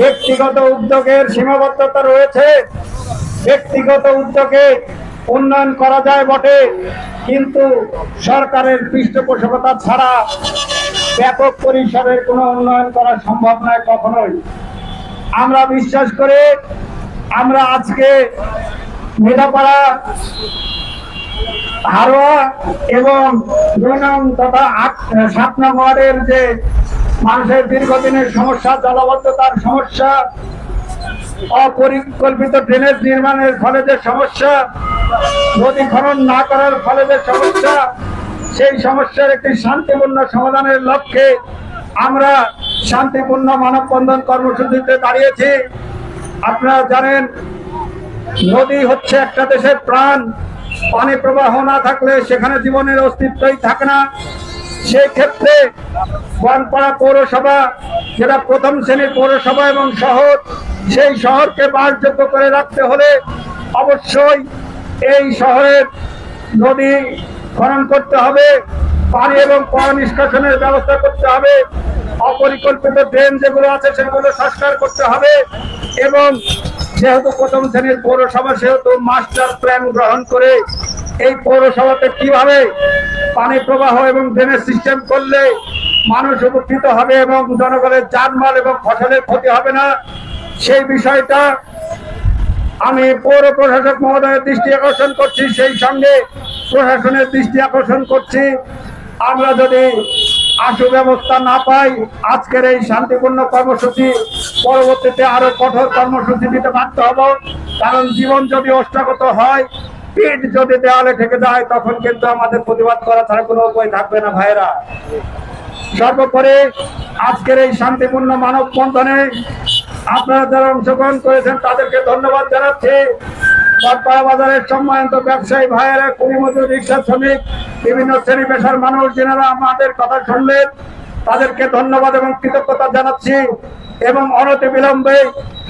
ব্যক্তিগত উদ্যোগের সীমাবদ্ধতা রয়েছে। ব্যক্তিগত উদ্যোগে উন্নয়ন করা যায় বটে, কিন্তু সরকারের পৃষ্ঠপোষকতা ছাড়া ব্যাপক পরিসরের কোনো উন্নয়ন করা সম্ভব নয় কখনোই। আমরা বিশ্বাস করে আমরা আজকে মেধাপাড়া, হারোয়া এবং 2 নং তথা 7 নং ওয়ার্ডের যে মানুষের দীর্ঘদিনের সমস্যা, জলাবদ্ধতার সমস্যা, অপরিকল্পিত ড্রেনেজ নির্মাণের ফলে যে সমস্যা, নদী খনন না করার ফলে যে সমস্যা, সেই সমস্যার একটি শান্তিপূর্ণ সমাধানের লক্ষ্যে আমরা শান্তিপূর্ণ মানববন্ধন কর্মসূচিতে দাঁড়িয়েছি। আপনারা জানেন, নদী হচ্ছে একটা দেশের প্রাণ। পানি প্রবাহ না থাকলে সেখানে জীবনের অস্তিত্বই থাকে না। সেই ক্ষেত্রে বনপাড়া পৌরসভা, যেটা প্রথম শ্রেণীর পৌরসভা এবং শহর, সেই শহরকে বাসযোগ্য করে রাখতে হলে অবশ্যই এই শহরের নদী খনন করতে হবে, পানি এবং পয় নিষ্কাশনের ব্যবস্থা করতে হবে, অপরিকল্পিত ড্রেন যেগুলো আছে সেগুলো সংস্কার করতে হবে এবং যেহেতু প্রথম শ্রেণীর পৌরসভা, সেহেতু মাস্টার প্ল্যান গ্রহণ করে এই পৌরসভাতে কিভাবে পানি প্রবাহ এবং ড্রেনেজ সিস্টেম করলে মানুষ উপকৃত হবে এবং জনগণের জানমাল এবং ফসলের ক্ষতি হবে না, সেই বিষয়টা আমি পৌর প্রশাসক মহোদয়ের দৃষ্টি আকর্ষণ করছি। সেই সঙ্গে প্রশাসনের দৃষ্টি আকর্ষণ করছি, আমরা যদি আশু ব্যবস্থা না পাই, আজকের এই শান্তিপূর্ণ কর্মসূচি পরবর্তীতে আরো কঠোর কর্মসূচি দিতে বাধ্য হব। কারণ জীবন যদি অষ্টাগত হয়, পিঠ যদি দেওয়ালে ঠেকে যায়, তখন কিন্তু আমাদের প্রতিবাদ করা ছাড়া কোনো উপায় থাকবে না ভাইরা। সর্বোপরি আজকের এই শান্তিপূর্ণ মানববন্ধনে আপনারা যারা অংশগ্রহণ করেছেন তাদেরকে ধন্যবাদ জানাচ্ছি। বনপাড়া বাজারের সম্মানিত ব্যবসায়ী ভাইয়েরা, কুলি মজুর, রিক্সা শ্রমিক, বিভিন্ন শ্রেণী পেশার মানুষ যারা আমাদের কথা শুনলেন, তাদেরকে ধন্যবাদ এবং কৃতজ্ঞতা জানাচ্ছি এবং অনতিবিলম্বে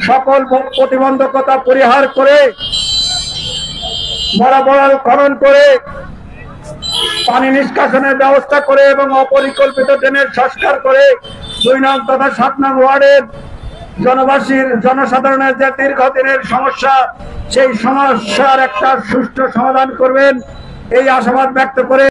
সকল প্রতিবন্ধকতা পরিহার করে বরাবর খনন করে পানি নিষ্কাশনের ব্যবস্থা করে এবং অপরিকল্পিত ড্রেনের সংস্কার করে 2 নং তথা 7 নং ওয়ার্ডের জনসাধারণের যে দীর্ঘদিনের সমস্যা, সেই সমস্যার একটা সুষ্ঠু সমাধান করবেন, এই আশাবাদ ব্যক্ত করে